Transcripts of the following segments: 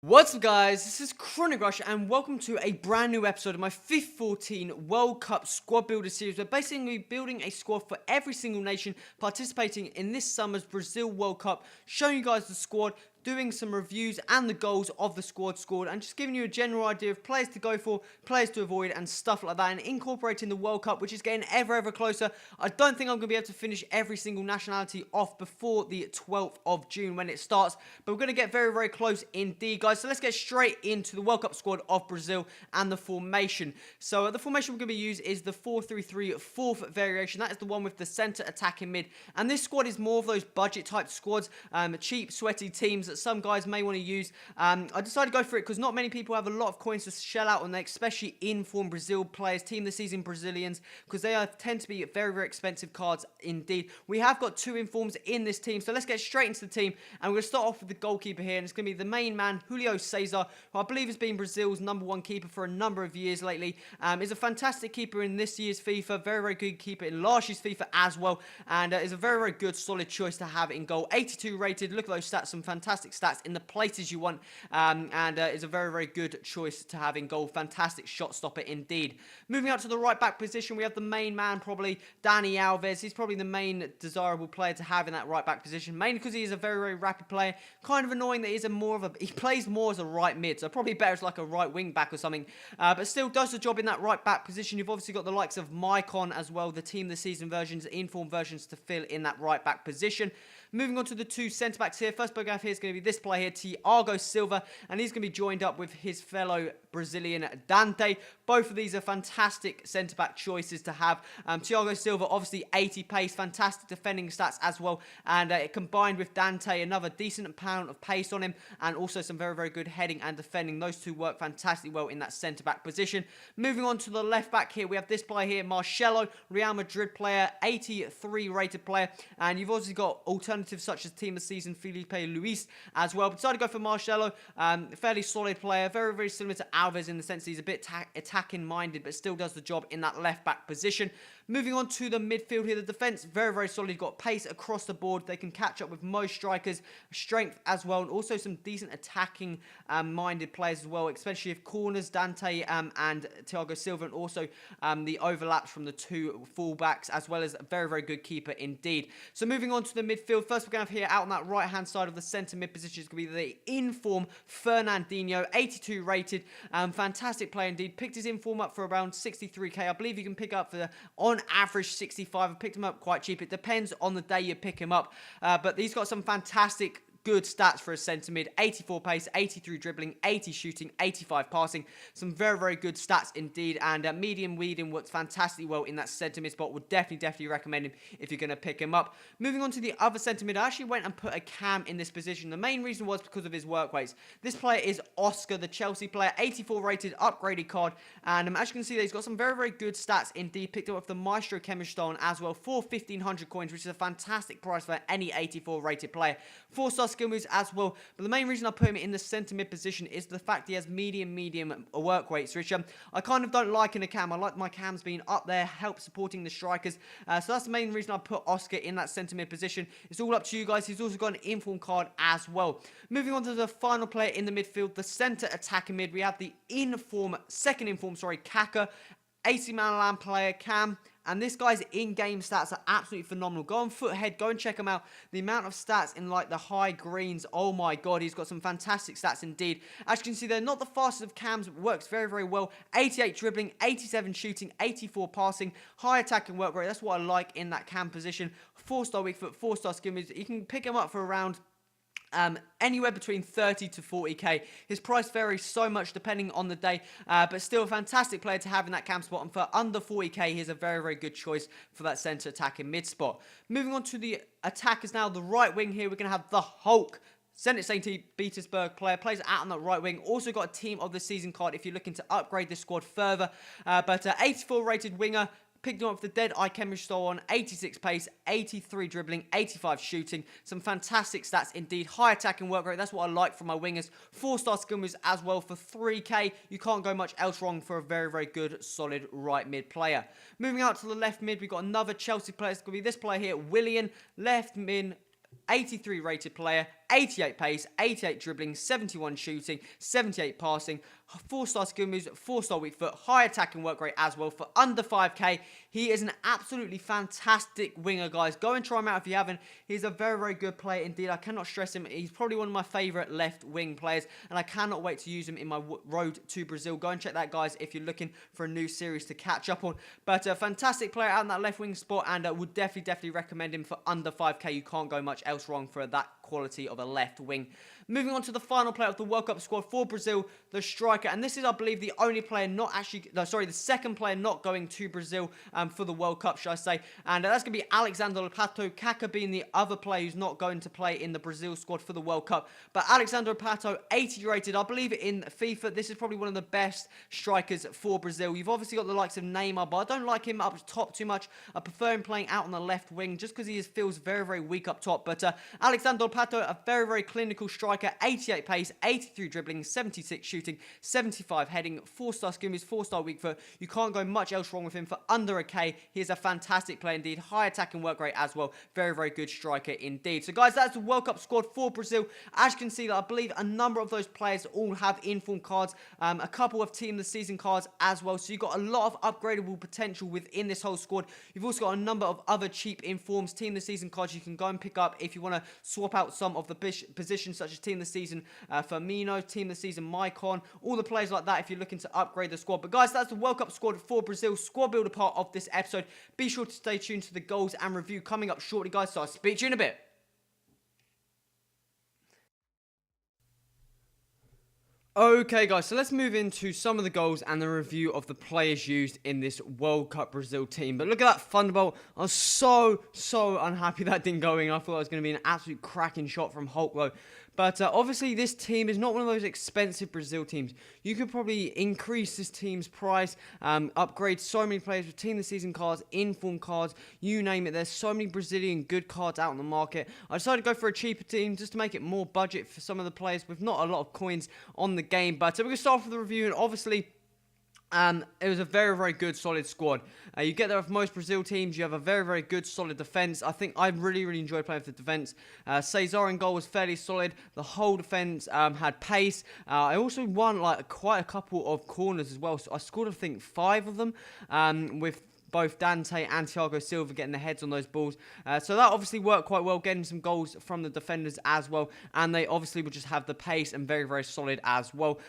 What's up guys, this is Chronic Rush and welcome to a brand new episode of my FIFA 14 World Cup Squad Builder series. We're basically building a squad for every single nation participating in this summer's Brazil World Cup, showing you guys the squad, doing some reviews and the goals of the squad scored, and just giving you a general idea of players to go for, players to avoid, and stuff like that, and incorporating the World Cup, which is getting ever closer. I don't think I'm going to be able to finish every single nationality off before the 12th of June when it starts, but we're going to get very close indeed, guys. So let's get straight into the World Cup squad of Brazil and the formation. So the formation we're going to use is the 4-3-3 fourth variation. That is the one with the centre attacking mid, and this squad is more of those budget type squads, cheap, sweaty teams that some guys may want to use. I decided to go for it because not many people have a lot of coins to shell out on them, especially in-form Brazil players, team of the season Brazilians, because they tend to be very expensive cards indeed. We have got two informs in this team, so let's get straight into the team, and we're going to start off with the goalkeeper here, and it's going to be the main man, Julio Cesar, who I believe has been Brazil's #1 keeper for a number of years lately. Is a fantastic keeper in this year's FIFA, very good keeper in last year's FIFA as well, and is a very good solid choice to have in goal. 82 rated, look at those stats, some fantastic stats in the places you want, and is a very good choice to have in goal. Fantastic shot stopper indeed. Moving out to the right back position, we have the main man, probably Dani Alves. He's probably the main desirable player to have in that right back position, mainly because he is a very rapid player. Kind of annoying that he plays more as a right mid, so probably better as like a right wing back or something, but still does the job in that right back position. You've obviously got the likes of Maicon as well, the team of the season versions, inform versions to fill in that right back position. Moving on to the two centre backs here. First player here is going to be this player here, Thiago Silva, and he's going to be joined up with his fellow Brazilian Dante. Both of these are fantastic centre back choices to have. Thiago Silva, obviously 80 pace, fantastic defending stats as well, and combined with Dante, another decent amount of pace on him, and also some very good heading and defending. Those two work fantastically well in that centre back position. Moving on to the left back here, we have this player here, Marcelo, Real Madrid player, 83 rated player, and you've also got alternatives such as team of the season Felipe Luis as well. But decided to go for Marcelo, fairly solid player, very similar to Alves in the sense he's a bit attacking minded, but still does the job in that left back position. Moving on to the midfield here, the defense, very solid. You've got pace across the board. They can catch up with most strikers, strength as well, and also some decent attacking minded players as well, especially if corners, Dante and Thiago Silva, and also the overlaps from the two fullbacks, as well as a very good keeper indeed. So moving on to the midfield, first we're going to have here out on that right hand side of the centre mid position is going to be the inform Fernandinho, 82 rated, fantastic player indeed. Picked his inform up for around 63k. I believe you can pick up for on average 65. I picked him up quite cheap. It depends on the day you pick him up, but he's got some fantastic good stats for a centre mid. 84 pace, 83 dribbling, 80 shooting, 85 passing. Some very good stats indeed, and medium weeding works fantastically well in that centre mid spot. Would definitely recommend him if you're going to pick him up. Moving on to the other centre mid, I actually went and put a Cam in this position. The main reason was because of his work rates. This player is Oscar, the Chelsea player, 84 rated, upgraded card, and as you can see, he's got some very good stats indeed. Picked up with the Maestro Chemistry Stone as well for 1,500 coins, which is a fantastic price for any 84 rated player. 4-star skill moves as well, but the main reason I put him in the centre mid position is the fact he has medium work rates, which I kind of don't like in a Cam. I like my Cams being up there, help supporting the strikers, so that's the main reason I put Oscar in that centre mid position. It's all up to you guys. He's also got an inform card as well. Moving on to the final player in the midfield, the centre attacking mid, we have the second inform, Kaka, AC Milan player, Cam. And this guy's in-game stats are absolutely phenomenal. Go on Foothead, go and check him out. The amount of stats in like the high greens, oh my god, he's got some fantastic stats indeed. As you can see, they're not the fastest of Cams, but works very well. 88 dribbling, 87 shooting, 84 passing, high attacking work rate. That's what I like in that Cam position. 4-star weak foot, 4-star skill moves. You can pick him up for around anywhere between 30 to 40k. His price varies so much depending on the day, but still a fantastic player to have in that Cam spot, and for under 40k he's a very good choice for that centre attacking mid spot. Moving on to the attackers now, the right wing here, we're going to have the Hulk, Zenit St. Petersburg player, plays out on that right wing. Also got a team of the season card if you're looking to upgrade the squad further, but 84 rated winger. Picked him up with the Dead Eye Chemistry Stone on, 86 pace, 83 dribbling, 85 shooting. Some fantastic stats indeed. High attacking work rate. That's what I like from my wingers. 4-star skill moves as well for 3k. You can't go much else wrong for a very good, solid right mid player. Moving out to the left mid, we've got another Chelsea player. It's going to be this player here, Willian. Left mid, 83 rated player, 88 pace, 88 dribbling, 71 shooting, 78 passing, 4-star skill moves, 4-star weak foot, high attacking work rate as well for under 5k. He is an absolutely fantastic winger, guys. Go and try him out if you haven't. He's a very, very good player indeed. I cannot stress him. He's probably one of my favourite left wing players, and I cannot wait to use him in my road to Brazil. Go and check that, guys, if you're looking for a new series to catch up on. But a fantastic player out in that left wing spot, and would definitely recommend him for under 5k. You can't go much else wrong for that quality of a left wing. Moving on to the final player of the World Cup squad for Brazil, the striker. And this is, I believe, the only player not actually... No, sorry, the second player not going to Brazil for the World Cup, should I say. And that's going to be Alexandre Pato. Kaká being the other player who's not going to play in the Brazil squad for the World Cup. But Alexandre Pato, 80 rated, I believe, in FIFA. This is probably one of the best strikers for Brazil. You've obviously got the likes of Neymar, but I don't like him up top too much. I prefer him playing out on the left wing just because he feels very, very weak up top. But Alexandre Pato, a very, very clinical striker, 88 pace, 83 dribbling, 76 shooting, 75 heading, 4-star skill moves, 4-star weak foot. You can't go much else wrong with him for under a K. He is a fantastic player indeed. High attacking work rate as well. Very, very good striker indeed. So guys, that's the World Cup squad for Brazil. As you can see, I believe a number of those players all have inform cards. A couple of team of the season cards as well. So you've got a lot of upgradable potential within this whole squad. You've also got a number of other cheap informs, team of the season cards you can go and pick up if you want to swap out some of the positions such as team of the season Firmino, team of the season Maicon, all the players like that if you're looking to upgrade the squad. But guys, that's the World Cup squad for Brazil. Squad builder part of this episode. Be sure to stay tuned to the goals and review coming up shortly, guys. So I'll speak to you in a bit. Okay, guys, so let's move into some of the goals and the review of the players used in this World Cup Brazil team. But look at that thunderbolt. I was so unhappy that didn't go in. I thought it was going to be an absolute cracking shot from Hulk, though. But obviously, this team is not one of those expensive Brazil teams. You could probably increase this team's price, upgrade so many players with team of the season cards, inform cards, you name it. There's so many Brazilian good cards out on the market. I decided to go for a cheaper team just to make it more budget for some of the players with not a lot of coins on the game. But we're going to start off with the review, and obviously... it was a very, very good, solid squad. You get there with most Brazil teams. You have a very, very good, solid defense. I think I really enjoyed playing for the defense. Cesar in goal was fairly solid. The whole defense had pace. I also won quite a couple of corners as well. So I scored, I think, 5 of them with both Dante and Thiago Silva getting their heads on those balls. So that obviously worked quite well, getting some goals from the defenders as well. And they obviously would just have the pace and very, very solid as well.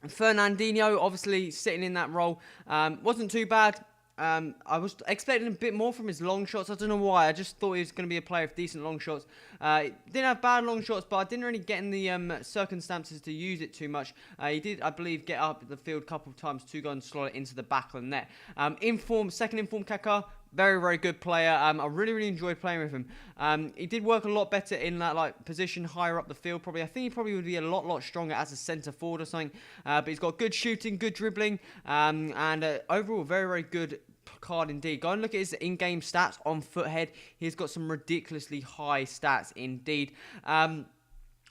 Fernandinho, obviously, sitting in that role, wasn't too bad. I was expecting a bit more from his long shots. I don't know why. I just thought he was going to be a player of decent long shots. Didn't have bad long shots, but I didn't really get in the circumstances to use it too much. He did, I believe, get up the field a couple of times to go and slot it into the back of the net. Second inform Kaká. Very, very good player. I really enjoyed playing with him. He did work a lot better in that position higher up the field. I think he probably would be a lot stronger as a centre forward or something. But he's got good shooting, good dribbling, and overall very, very good card indeed. Go and look at his in-game stats on Foothead. He's got some ridiculously high stats indeed.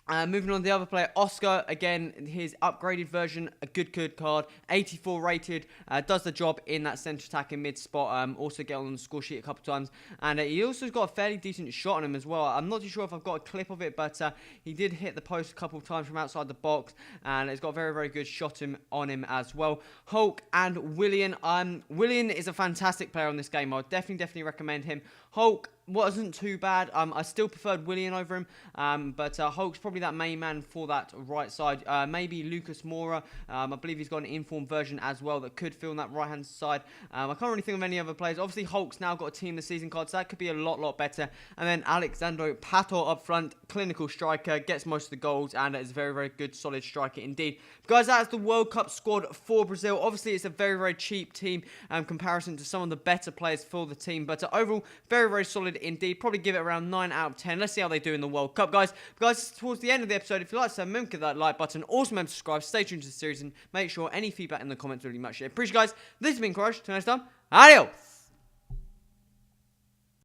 Moving on to the other player, Oscar, again, his upgraded version, a good card, 84 rated, does the job in that centre attacking mid spot, also get on the score sheet a couple of times, and he also got a fairly decent shot on him as well. I'm not too sure if I've got a clip of it, but he did hit the post a couple of times from outside the box, and it's got a very good shot on him as well. Hulk and Willian. Willian is a fantastic player on this game. I would definitely recommend him. Hulk wasn't too bad. I still preferred Willian over him, but Hulk's probably that main man for that right side. Maybe Lucas Moura. I believe he's got an informed version as well that could fill on that right hand side. I can't really think of any other players. Obviously, Hulk's now got a team of the season card, so that could be a lot better. And then Alexandre Pato up front, clinical striker, gets most of the goals, and is a very good, solid striker indeed. But guys, that's the World Cup squad for Brazil. Obviously, it's a very cheap team in comparison to some of the better players for the team, but overall, very solid indeed. Probably give it around 9 out of 10. Let's see how they do in the World Cup, guys. But guys, towards the end of the episode, if you like, so remember to hit that like button. Also remember to subscribe. Stay tuned to the series and make sure any feedback in the comments really much. Appreciate it, guys. This has been Crush. Till next time, adios.